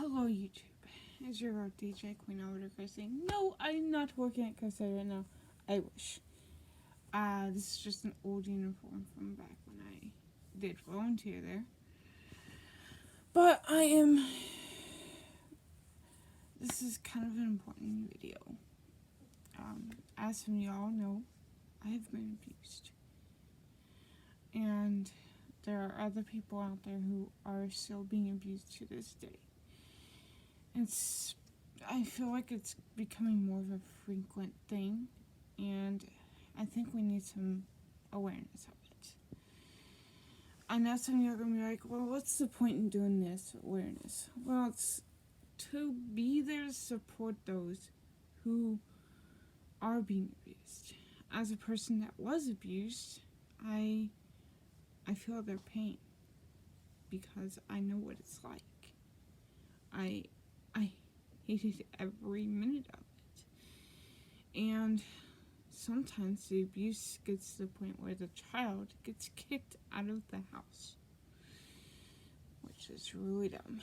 Hello, YouTube. It's your girl DJ Queen over saying, no, I'm not working at Casa right now. I wish. This is just an old uniform from back when I did volunteer there. But this is kind of an important video. As some of y'all know, I have been abused. And there are other people out there who are still being abused to this day. I feel like it's becoming more of a frequent thing, and I think we need some awareness of it. I know some of you are going to be like, well, what's the point in doing this awareness? Well, it's to be there to support those who are being abused. As a person that was abused, I feel their pain because I know what it's like. I hated every minute of it. And sometimes the abuse gets to the point where the child gets kicked out of the house, which is really dumb.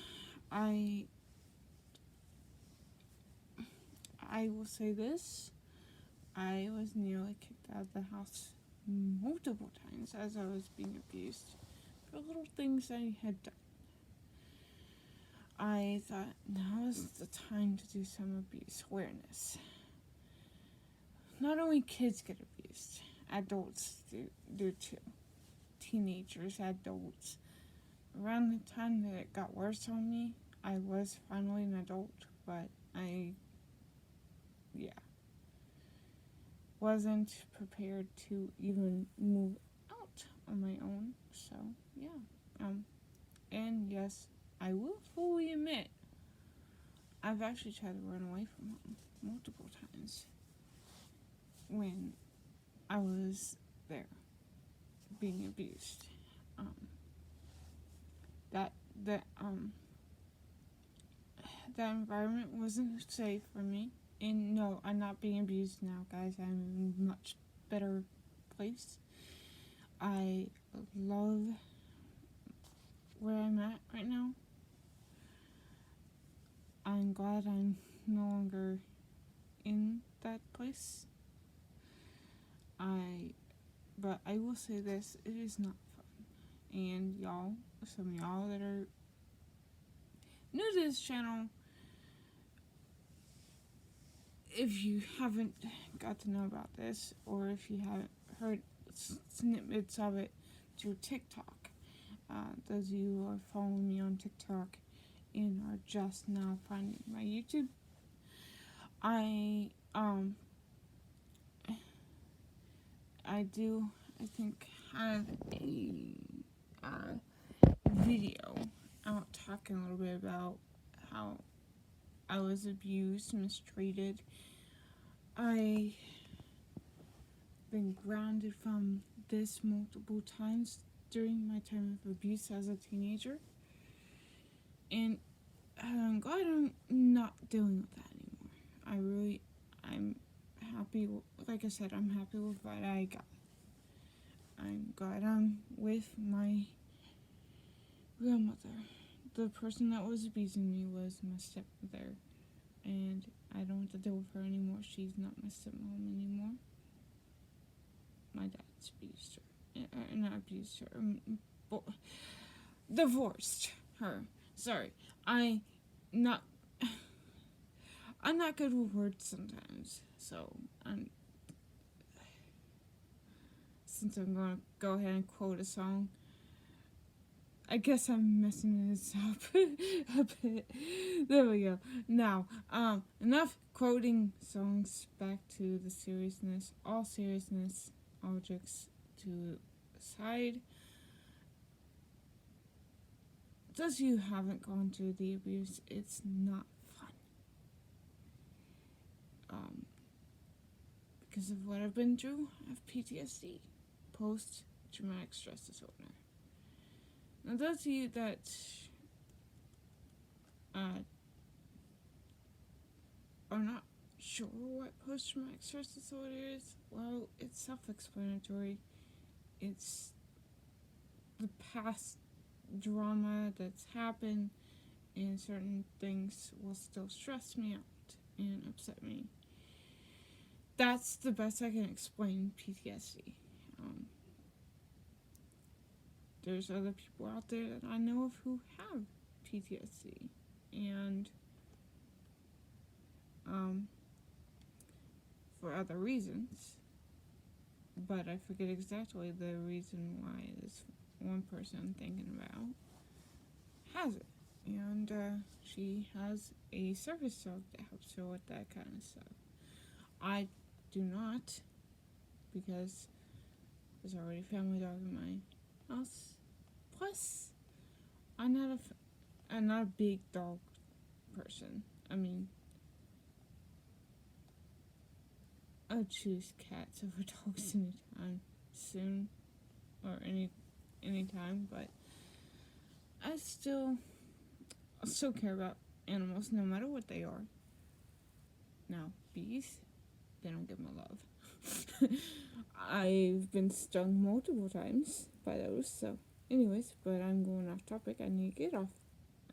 I will say this. I was nearly kicked out of the house multiple times as I was being abused for little things I had done. I thought now is the time to do some abuse awareness. Not only kids get abused, adults do too. Teenagers, adults. Around the time that it got worse on me, I was finally an adult, but wasn't prepared to even move out on my own. So, and yes, I will fully admit, I've actually tried to run away from home multiple times when I was there being abused. That environment wasn't safe for me. And no, I'm not being abused now, guys. I'm in a much better place. I love where I'm at right now. I'm glad I'm no longer in that place. But I will say this, it is not fun. And y'all, some of y'all that are new to this channel, if you haven't got to know about this, or if you haven't heard snippets of it through TikTok, those of you who are following me on TikTok and are just now finding my YouTube, I think, have a video out talking a little bit about how I was abused, mistreated. I've been grounded from this multiple times during my time of abuse as a teenager. And I'm glad I'm not dealing with that anymore. I'm happy, like I said, I'm happy with what I got. I'm glad I'm with my grandmother. The person that was abusing me was my stepmother, and I don't have to deal with her anymore. She's not my stepmom anymore. My dad's abused her. Not abused her. Divorced her. Sorry. I'm not good with words sometimes. So, since I'm going to go ahead and quote a song, I guess I'm messing this up a bit. There we go. Now, enough quoting songs, back to the seriousness. All seriousness, all jokes to the side. Those of you who haven't gone through the abuse, it's not fun. Because of what I've been through, I have PTSD, post-traumatic stress disorder. Now, those of you that are not sure what post-traumatic stress disorder is, well, it's self-explanatory. It's the past drama that's happened and certain things will still stress me out and upset me. That's the best I can explain PTSD. Um, there's other people out there that I know of who have PTSD, and for other reasons, but I forget exactly the reason why this one person I'm thinking about has it. And she has a service dog that helps her with that kind of stuff. I do not, because there's already a family dog in my house. Plus, I'm not a big dog person. I mean, I would choose cats over dogs anytime soon, or any time. But I still care about animals, no matter what they are. Now, bees, they don't get my love. I've been stung multiple times by those. So, anyways, but I'm going off topic. I need to get off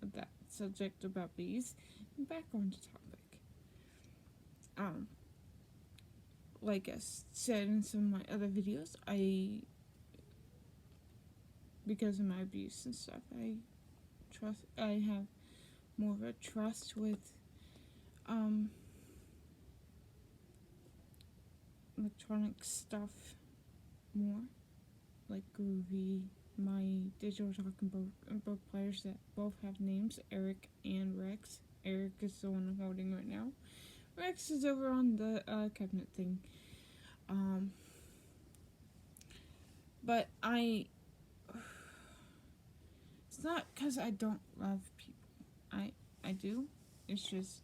of that subject about bees and back on to topic. Like I said in some of my other videos, because of my abuse and stuff, I have more of a trust with electronic stuff more, like Groovy, my digital talking book players that both have names, Eric and Rex. Eric is the one I'm holding right now. Rex is over on the cabinet thing. But it's not because I don't love people. I do. It's just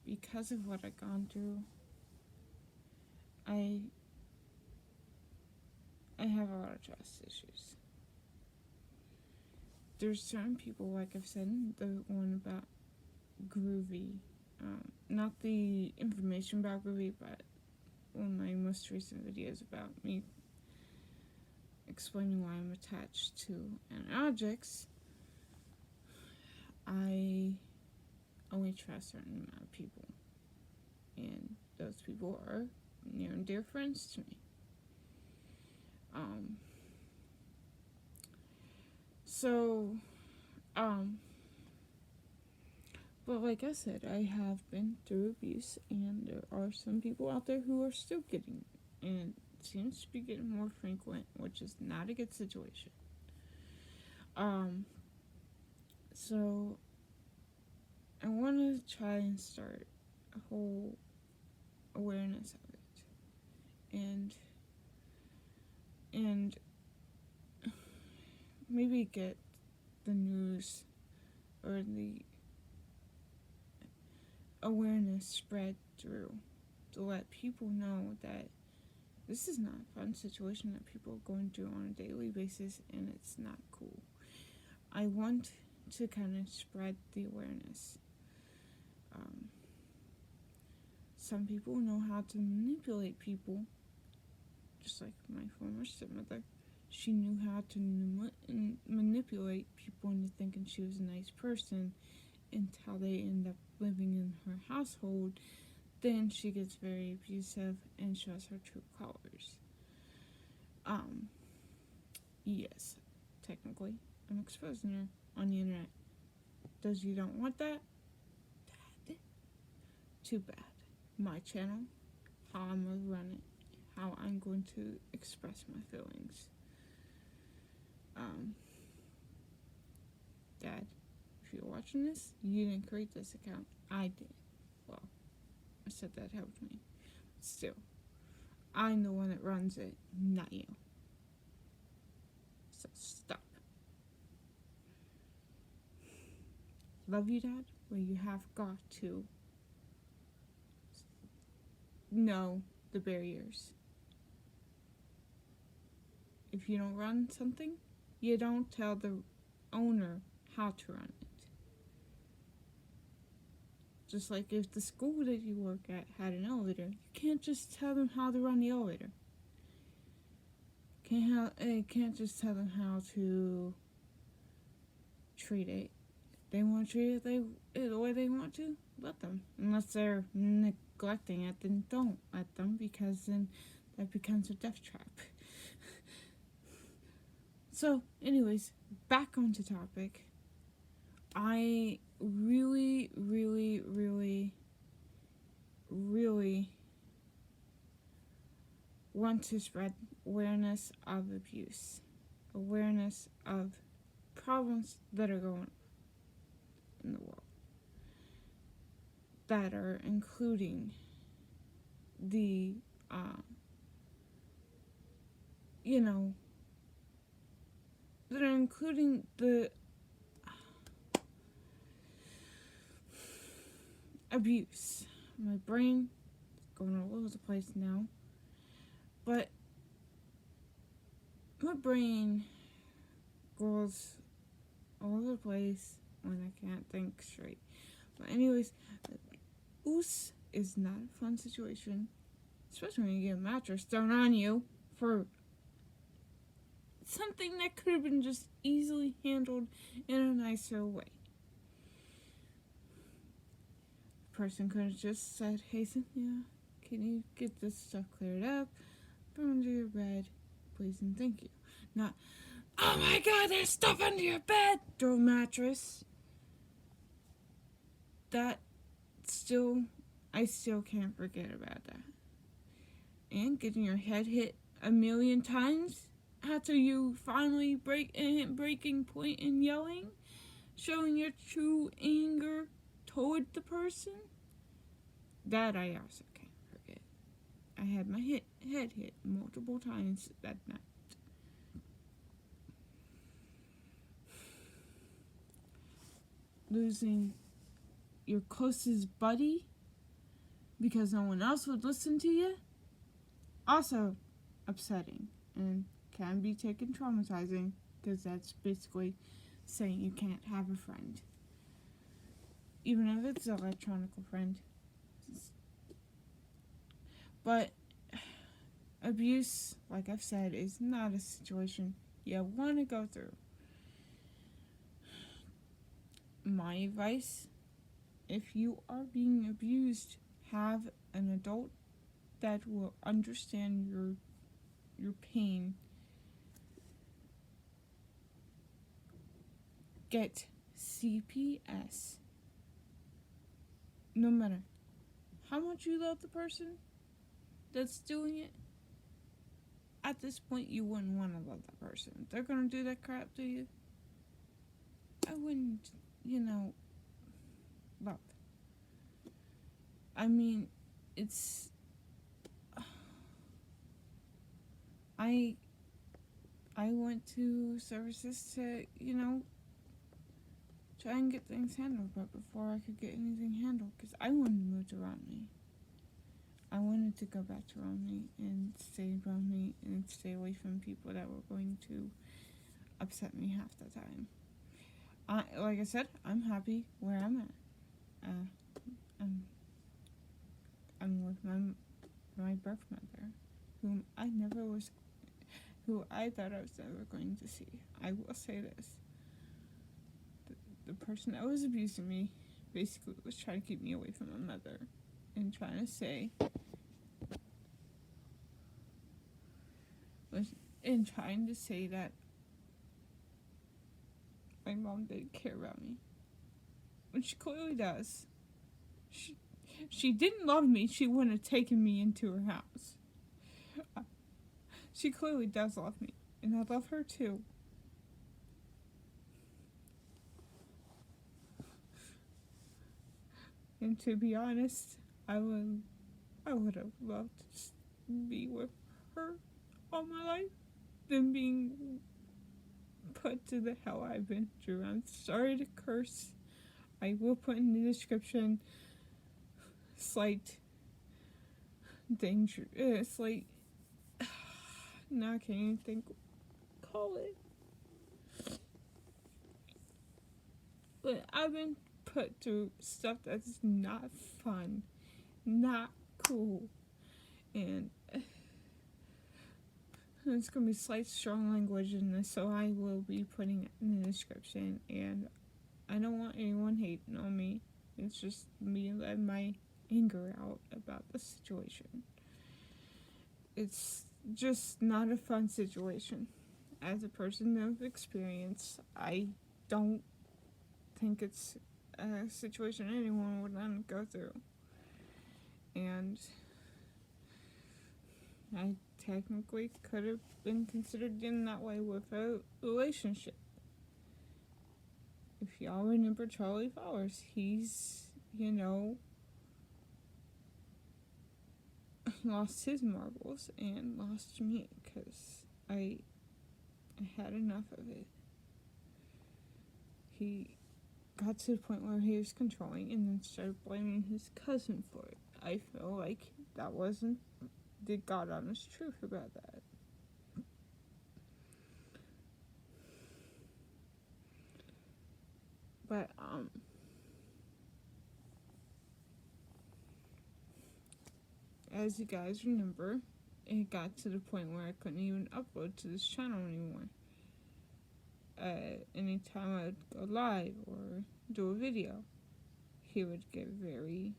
because of what I've gone through. I have a lot of trust issues. There's certain people, like I've said, the one about Groovy. Not the information about Groovy, but one of my most recent videos about me explaining why I'm attached to objects. I only trust a certain amount of people, and those people are near and dear friends to me. But like I said, I have been through abuse, and there are some people out there who are still getting it, and it seems to be getting more frequent, which is not a good situation. So I want to try and start a whole awareness of it, and maybe get the news or the awareness spread through to let people know that this is not a fun situation that people are going through on a daily basis, and it's not cool. I want to kind of spread the awareness. Some people know how to manipulate people, just like my former stepmother. She knew how to manipulate people into thinking she was a nice person until they end up living in her household. Then she gets very abusive and shows her true colors. Yes, technically, I'm exposing her on the internet. Does you don't want that? Dad. Too bad. My channel, how I'm going to run it, how I'm going to express my feelings. Dad, if you're watching this, you didn't create this account. I did. Well, I said that helped me. Still, I'm the one that runs it, not you. So stop. Love you, Dad, but you have got to know the barriers. If you don't run something, you don't tell the owner how to run it. Just like if the school that you work at had an elevator, you can't just tell them how to run the elevator. Can't just tell them how to treat it They want to treat it the way they want to, let them. Unless they're neglecting it, then don't let them, because then that becomes a death trap. So, anyways, back onto topic. I really, really, really, really want to spread awareness of abuse, awareness of problems that are going on in the world, that are including the, that are including the abuse. My brain is going all over the place now, but my brain goes all over the place when I can't think straight. But anyways, abuse is not a fun situation, especially when you get a mattress thrown on you for something that could have been just easily handled in a nicer way. The person could have just said, "Hey Cynthia, can you get this stuff cleared up? Put under your bed, please and thank you." Not, "Oh my god, there's stuff under your bed!" Throw a mattress. That I still can't forget about that. And getting your head hit a million times after you finally breaking point and yelling, showing your true anger toward the person. That I also can't forget. I had my head hit multiple times that night. Losing your closest buddy because no one else would listen to you, also upsetting and can be taken traumatizing, because that's basically saying you can't have a friend, even if it's an electronic friend. But abuse, like I've said, is not a situation you want to go through. My advice: if you are being abused, have an adult that will understand your pain. Get CPS. No matter how much you love the person that's doing it, at this point you wouldn't want to love that person. If they're gonna do that crap to you, I wouldn't, love. I mean, it's... I went to services to, try and get things handled, but before I could get anything handled, because I wanted to move to Romney. I wanted to go back to Romney and stay in Romney and stay away from people that were going to upset me half the time. Like I said, I'm happy where I'm at. I'm with my birth mother, who I thought I was never going to see. I will say this: the person that was abusing me basically was trying to keep me away from my mother, and trying to say that my mom didn't care about me, when she clearly does. She didn't love me, she wouldn't have taken me into her house. She clearly does love me, and I love her too. And to be honest, I would have loved to be with her all my life than being put to the hell I've been through. I'm sorry to curse. I will put in the description slight danger, slight, now I can't even think, call it. But I've been put through stuff that's not fun, not cool, and there's going to be slight strong language in this, so I will be putting it in the description, and I don't want anyone hating on me. It's just me letting my anger out about the situation. It's just not a fun situation. As a person of experience, I don't think it's a situation anyone would want to go through. And I technically could have been considered in that way with a relationship. If y'all remember Charlie Flowers, he's, lost his marbles and lost me because I had enough of it. He got to the point where he was controlling and then started blaming his cousin for it. I feel like that wasn't the God honest truth about that. But, as you guys remember, it got to the point where I couldn't even upload to this channel anymore. Anytime I would go live or do a video, he would get very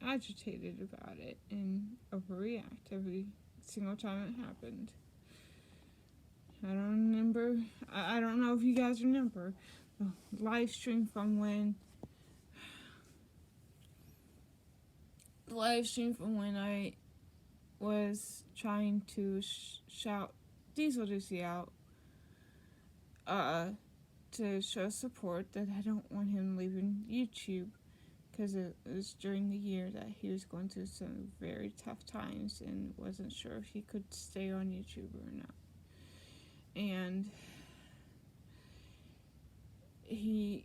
agitated about it and overreact every single time it happened. I don't know if you guys remember the live stream from when I was trying to shout Diesel Juicy out to show support that I don't want him leaving YouTube, because it was during the year that he was going through some very tough times and wasn't sure if he could stay on YouTube or not. And he's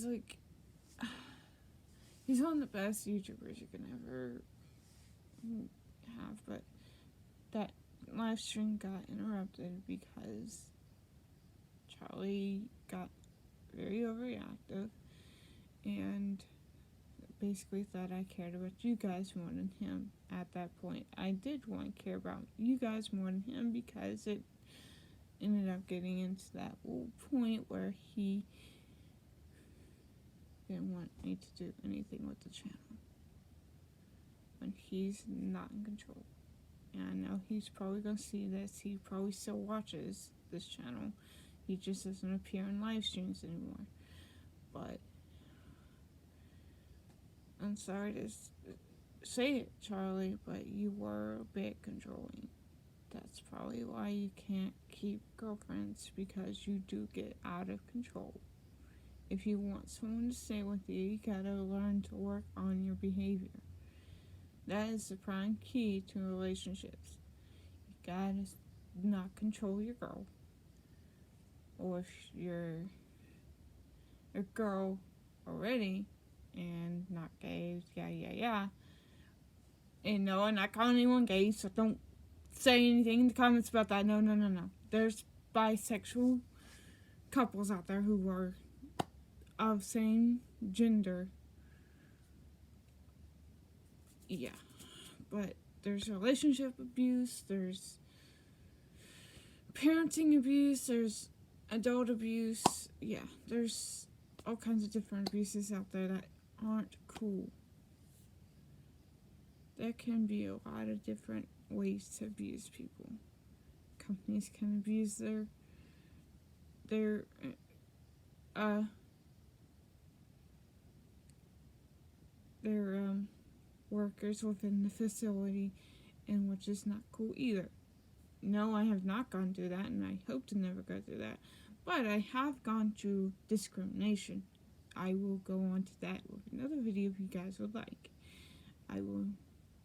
like, he's one of the best YouTubers you can ever have, but that live stream got interrupted because Charlie got very overreactive and basically thought I cared about you guys more than him. At that point, I did want to care about you guys more than him, because it ended up getting into that point where he didn't want me to do anything with the channel when he's not in control. And I know he's probably going to see this. He probably still watches this channel. He just doesn't appear in live streams anymore. But I'm sorry to say it, Charlie, but you were a bit controlling. That's probably why you can't keep girlfriends, because you do get out of control. If you want someone to stay with you, you gotta learn to work on your behavior. That is the prime key to relationships. You gotta not control your girl. Or if you're a girl already and not gay, and no, I'm not calling anyone gay, so don't say anything in the comments about that. No. There's bisexual couples out there who are of same gender. Yeah. But there's relationship abuse, there's parenting abuse, there's adult abuse. Yeah, there's all kinds of different abuses out there that aren't cool. There can be a lot of different ways to abuse people. Companies can abuse their workers within the facility, and which is not cool either. No, I have not gone through that, and I hope to never go through that. But I have gone through discrimination. I will go on to that with another video if you guys would like. I will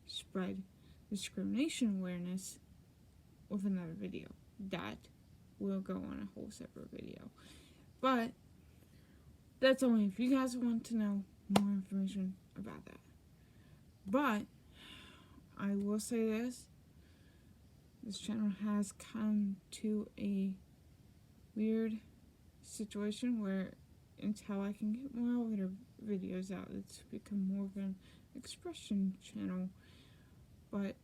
spread discrimination awareness with another video. That will go on a whole separate video. But that's only if you guys want to know more information about that. But I will say this channel has come to a weird situation where until I can get more older videos out, it's become more of an expression channel. But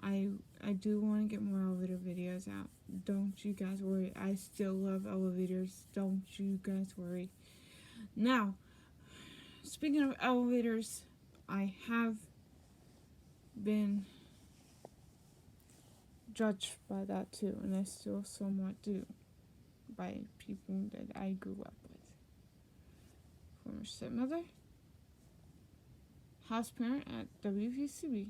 I do want to get more elevator videos out. Don't you guys worry. I still love elevators. Don't you guys worry. Now, speaking of elevators, I have been judged by that too, and I still somewhat do, by people that I grew up with. Former stepmother, house parent at WVCB,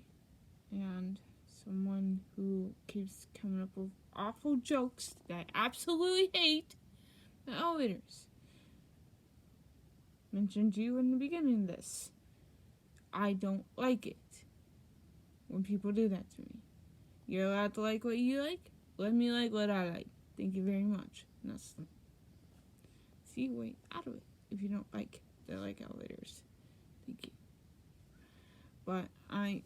and someone who keeps coming up with awful jokes that I absolutely hate the elevators. Mentioned you in the beginning of this. I don't like it when people do that to me. You're allowed to like what you like. Let me like what I like. Thank you very much. See, wait out of it if you don't like elevators. Thank you. But I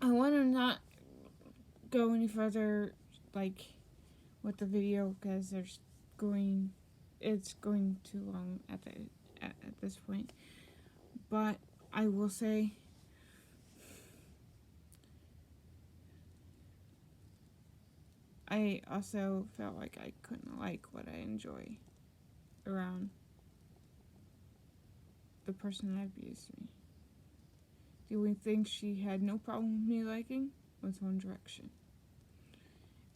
want to not go any further, with the video, because it's going too long at this point. But I will say, I also felt like I couldn't like what I enjoy around the person that abused me. The only thing she had no problem with me liking was One Direction.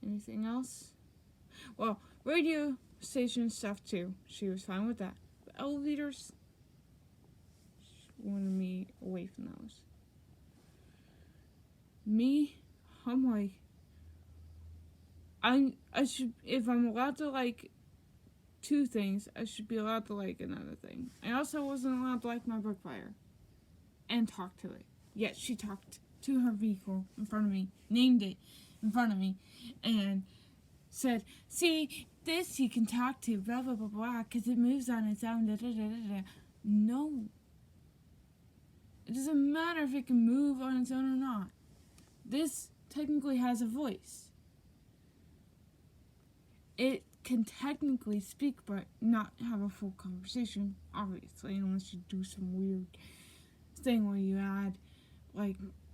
Anything else? Well, radio station stuff too. She was fine with that. But elevators, she wanted me away from those. Me, I'm like, I should, if I'm allowed to like two things, I should be allowed to like another thing. I also wasn't allowed to like my Brookfire and talk to it. Yet she talked to her vehicle in front of me, named it in front of me, and said, "See, this you can talk to, blah, blah, blah, blah, because it moves on its own, da, da, da, da, da." No. It doesn't matter if it can move on its own or not. This technically has a voice. It can technically speak, but not have a full conversation, obviously, unless you do some weird thing where you add,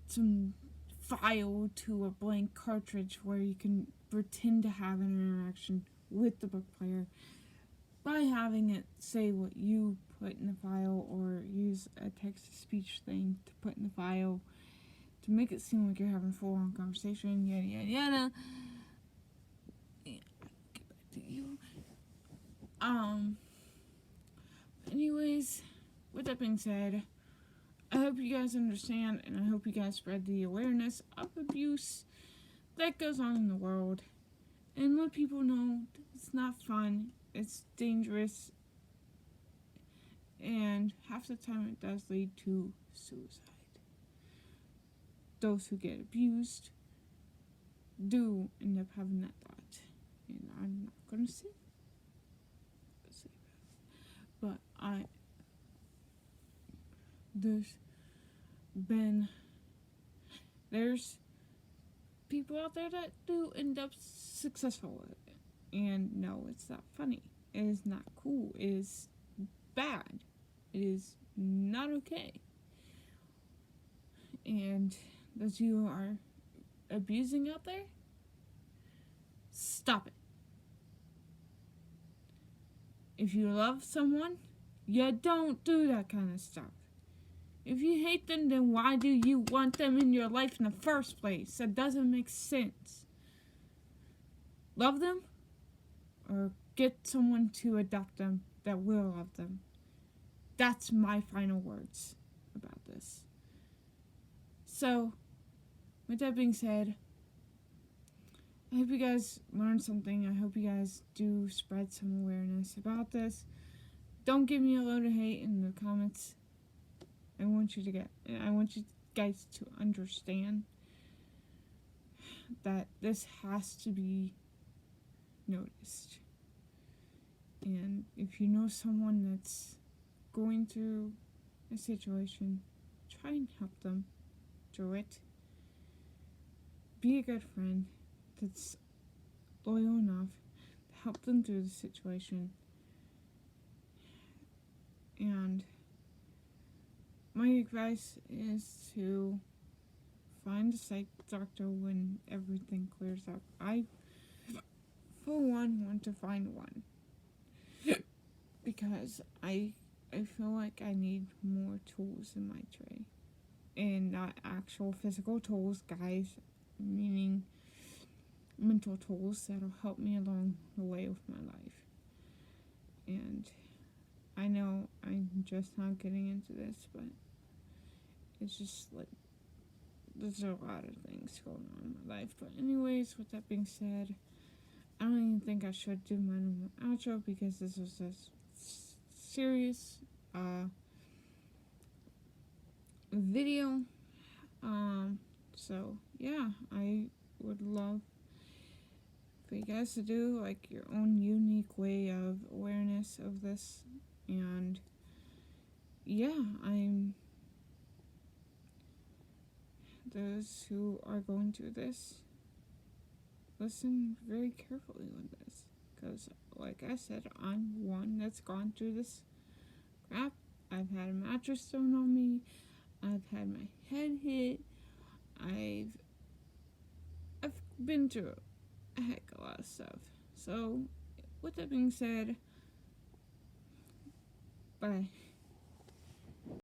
some file to a blank cartridge where you can pretend to have an interaction with the book player by having it say what you put in the file, or use a text-to-speech thing to put in the file to make it seem like you're having a full-on conversation, yada, yada, yada. You. Anyways, with that being said, I hope you guys understand, and I hope you guys spread the awareness of abuse that goes on in the world, and let people know it's not fun, it's dangerous, and half the time it does lead to suicide. Those who get abused do end up having that thought, and I'm not gonna say that, but there's people out there that do end up successful with it, and no, it's not funny, it is not cool, it is bad, it is not okay. And those you are abusing out there, stop it. If you love someone, you don't do that kind of stuff. If you hate them, then why do you want them in your life in the first place? That doesn't make sense. Love them, or get someone to adopt them that will love them. That's my final words about this. So, with that being said, I hope you guys learned something. I hope you guys do spread some awareness about this. Don't give me a load of hate in the comments. I want you guys to understand that this has to be noticed. And if you know someone that's going through a situation, try and help them through it. Be a good friend that's loyal enough to help them through the situation. And my advice is to find a psych doctor when everything clears up. I, for one, want to find one. Because I feel like I need more tools in my tray. And not actual physical tools, guys. Meaning mental tools that'll help me along the way with my life. And I know I'm just not getting into this, but it's just like there's a lot of things going on in my life. But anyways, with that being said, I don't even think I should do my normal outro because this was a serious video. So yeah, I would love for you guys to do like your own unique way of awareness of this. And yeah, I'm those who are going through this, listen very carefully with this, because like I said, I'm one that's gone through this crap. I've had a mattress thrown on me, I've had my head hit, I've been through a heck of a lot of stuff. So with that being said, bye.